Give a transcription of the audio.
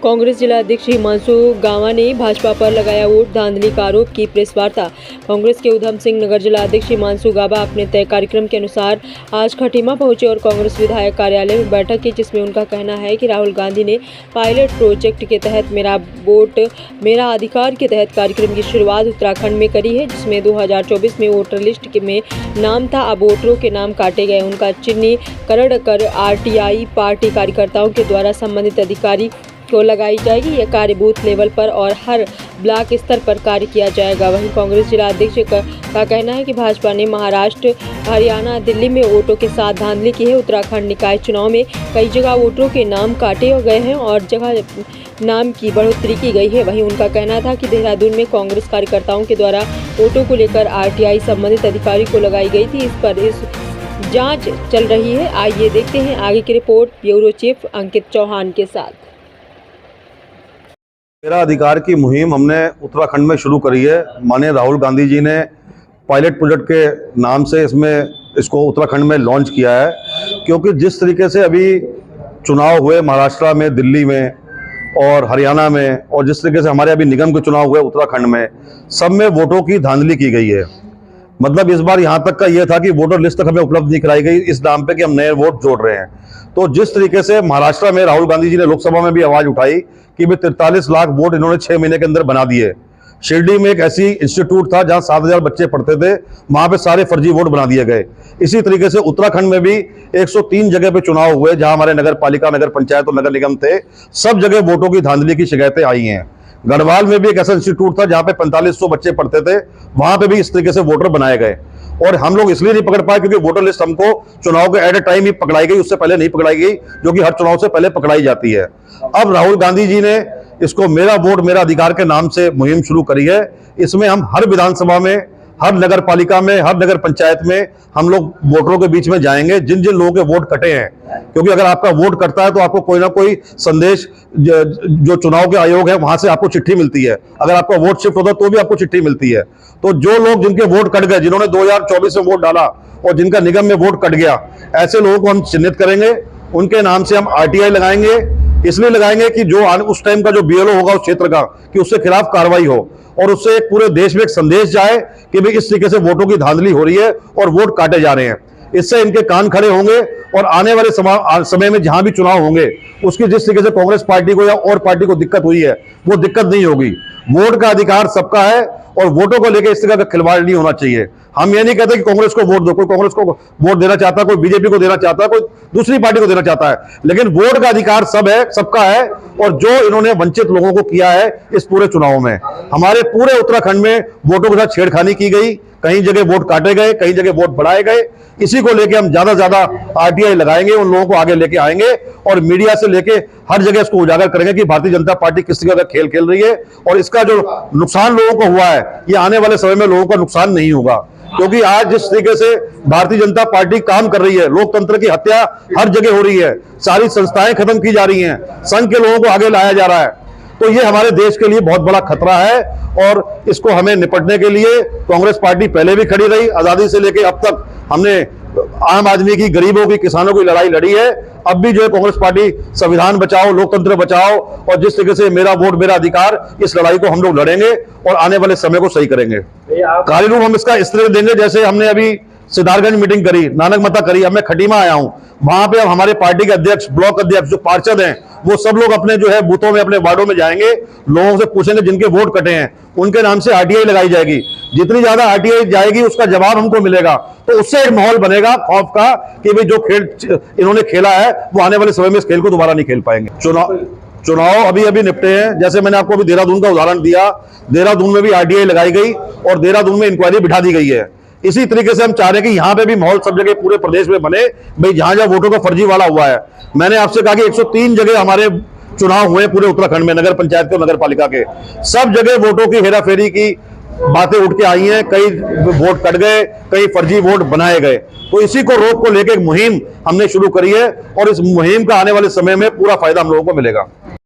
कांग्रेस जिला अध्यक्ष हिमांशु गावा ने भाजपा पर लगाया वोट धांधली का आरोप की प्रेस वार्ता। कांग्रेस के उधम सिंह नगर जिला अध्यक्ष हिमांशु गावा अपने तय कार्यक्रम के अनुसार आज खटीमा पहुंचे और कांग्रेस विधायक कार्यालय में बैठक की, जिसमें उनका कहना है कि राहुल गांधी ने पायलट प्रोजेक्ट के तहत मेरा वोट मेरा अधिकार के तहत कार्यक्रम की शुरुआत उत्तराखंड में करी है, जिसमें 2024 में वोटर लिस्ट में नाम था। अब वोटरों के नाम काटे गए, उनका चिन्हीकरण कर आरटीआई पार्टी कार्यकर्ताओं के द्वारा संबंधित अधिकारी को लगाई जाएगी। यह कार्य बूथ लेवल पर और हर ब्लॉक स्तर पर कार्य किया जाएगा। वहीं कांग्रेस जिला अध्यक्ष का कहना है कि भाजपा ने महाराष्ट्र, हरियाणा, दिल्ली में वोटों के साथ धांधली की है। उत्तराखंड निकाय चुनाव में कई जगह वोटरों के नाम काटे गए हैं और जगह नाम की बढ़ोतरी की गई है। वहीं उनका कहना था कि देहरादून में कांग्रेस कार्यकर्ताओं के द्वारा वोटों को लेकर आरटीआई संबंधित अधिकारी को लगाई गई थी। इस पर जांच चल रही है। आइए देखते हैं आगे की रिपोर्ट ब्यूरो चीफ अंकित चौहान के साथ। मेरा अधिकार की मुहिम हमने उत्तराखंड में शुरू करी है। माननीय राहुल गांधी जी ने पायलट प्रोजेक्ट के नाम से इसको उत्तराखंड में लॉन्च किया है, क्योंकि जिस तरीके से अभी चुनाव हुए महाराष्ट्र में, दिल्ली में और हरियाणा में, और जिस तरीके से हमारे अभी निगम के चुनाव हुए उत्तराखंड में, सब में वोटों की धांधली की गई है। मतलब इस बार यहाँ तक का ये था कि वोटर लिस्ट तक हमें उपलब्ध नहीं कराई गई इस नाम पे कि हम नए वोट जोड़ रहे हैं। तो जिस तरीके से महाराष्ट्र में राहुल गांधी जी ने लोकसभा में भी आवाज उठाई कि वे 43 लाख वोट इन्होंने 6 महीने के अंदर बना दिए। शिरडी में एक ऐसी इंस्टीट्यूट था जहां 7,000 बच्चे पढ़ते थे, वहां पे सारे फर्जी वोट बना दिए गए। इसी तरीके से उत्तराखंड में भी 103 जगह पे चुनाव हुए, जहां हमारे नगर पालिका, नगर पंचायत और नगर निगम थे, सब जगह वोटों की धांधली की शिकायतें आई हैं। गढ़वाल में भी एक ऐसा इंस्टीट्यूट था जहां पे 4500 बच्चे पढ़ते थे, वहां पे भी इस तरीके से वोटर बनाए गए। और हम लोग इसलिए नहीं पकड़ पाए क्योंकि वोटर लिस्ट हमको चुनाव के एट ए टाइम ही पकड़ाई गई, उससे पहले नहीं पकड़ाई गई, जो कि हर चुनाव से पहले पकड़ाई जाती है। अब राहुल गांधी जी ने इसको मेरा वोट मेरा अधिकार के नाम से मुहिम शुरू करी है। इसमें हम हर विधानसभा में, हर नगर पालिका में, हर नगर पंचायत में हम लोग वोटरों के बीच में जाएंगे, जिन जिन लोगों के वोट कटे हैं। क्योंकि अगर आपका वोट कटता है तो आपको कोई ना कोई संदेश जो चुनाव के आयोग है वहां से आपको चिट्ठी मिलती है। अगर आपका वोट शिफ्ट होता है तो भी आपको चिट्ठी मिलती है। तो जो लोग जिनके वोट कट गए, जिन्होंने 2024 में वोट डाला और जिनका निगम में वोट कट गया, ऐसे लोगों को हम चिन्हित करेंगे, उनके नाम से हम आरटीआई लगाएंगे। इसलिए लगाएंगे कि जो उस टाइम का जो बीएलओ होगा उस क्षेत्र का, कि उसके खिलाफ कार्रवाई हो और उससे पूरे देश में एक संदेश जाए कि भाई इस तरीके से वोटों की धांधली हो रही है और वोट काटे जा रहे हैं। इससे इनके कान खड़े होंगे और आने वाले समय में जहां भी चुनाव होंगे, उसकी जिस तरीके से कांग्रेस पार्टी को या और पार्टी को दिक्कत हुई है, वो दिक्कत नहीं होगी। वोट का अधिकार सबका है और वोटों को लेकर इस तरह का खिलवाड़ नहीं होना चाहिए। हम ये नहीं कहते कि कांग्रेस को वोट दो, कोई कांग्रेस को वोट देना चाहता है, कोई बीजेपी को देना चाहता है, कोई दूसरी पार्टी को देना चाहता है, लेकिन वोट का अधिकार सबका है। और जो इन्होंने वंचित लोगों को किया है इस पूरे चुनाव में, हमारे पूरे उत्तराखंड में वोटों के साथ छेड़खानी की गई, कहीं जगह वोट काटे गए, कहीं जगह वोट बढ़ाए गए। इसी को लेके हम ज्यादा से ज्यादा आरटीआई लगाएंगे, उन लोगों को आगे लेके आएंगे और मीडिया से लेके हर जगह इसको उजागर करेंगे कि भारतीय जनता पार्टी किस तरह का खेल खेल रही है। और इसका जो नुकसान लोगों को हुआ है, ये आने वाले समय में लोगों का नुकसान नहीं होगा। क्योंकि आज जिस तरीके से भारतीय जनता पार्टी काम कर रही है, लोकतंत्र की हत्या हर जगह हो रही है, सारी संस्थाएं खत्म की जा रही हैं, संघ के लोगों को आगे लाया जा रहा है, तो ये हमारे देश के लिए बहुत बड़ा खतरा है। और इसको हमें निपटने के लिए कांग्रेस पार्टी पहले भी खड़ी रही। आजादी से लेकर अब तक हमने आम आदमी की, गरीबों की, किसानों की लड़ाई लड़ी है। अब भी जो है कांग्रेस पार्टी संविधान बचाओ, लोकतंत्र बचाओ और जिस तरीके से मेरा वोट मेरा अधिकार, इस लड़ाई को हम लोग लड़ेंगे और आने वाले समय को सही करेंगे। कार्य रूप हम इसका इस तरह देंगे, जैसे हमने अभी सिद्धार्थगंज मीटिंग करी, नानक मता करी, अब मैं खटीमा आया हूं, वहां पे अब हमारे पार्टी के अध्यक्ष, ब्लॉक अध्यक्ष, जो पार्षद हैं, वो सब लोग अपने जो है बूथों में, अपने वार्डों में जाएंगे, लोगों से पूछेंगे जिनके वोट कटे हैं उनके नाम से आरटीआई लगाई जाएगी। जितनी ज्यादा आरटीआई जाएगी उसका जवाब हमको मिलेगा, तो उससे एक माहौल बनेगा खौफ का कि भाई जो खेल इन्होंने खेला है वो आने वाले समय में इस खेल को दोबारा नहीं खेल पाएंगे। चुनाव अभी निपटे हैं। जैसे मैंने आपको अभी देहरादून का उदाहरण दिया, देहरादून में भी आरटीआई लगाई गई और देहरादून में इंक्वायरी बिठा दी गई है। इसी तरीके से हम चाह रहे हैं कि यहाँ पे भी माहौल सब जगह पूरे प्रदेश में बने, भाई जहां जहां वोटों का फर्जीवाड़ा हुआ है। मैंने आपसे कहा कि 103 जगह हमारे चुनाव हुए पूरे उत्तराखंड में, नगर पंचायत के, नगर पालिका के, सब जगह वोटों की हेराफेरी की बातें उठ के आई हैं। कई वोट कट गए, कई फर्जी वोट बनाए गए। तो इसी को रोक को लेकर एक मुहिम हमने शुरू करी है और इस मुहिम का आने वाले समय में पूरा फायदा हम लोगों को मिलेगा।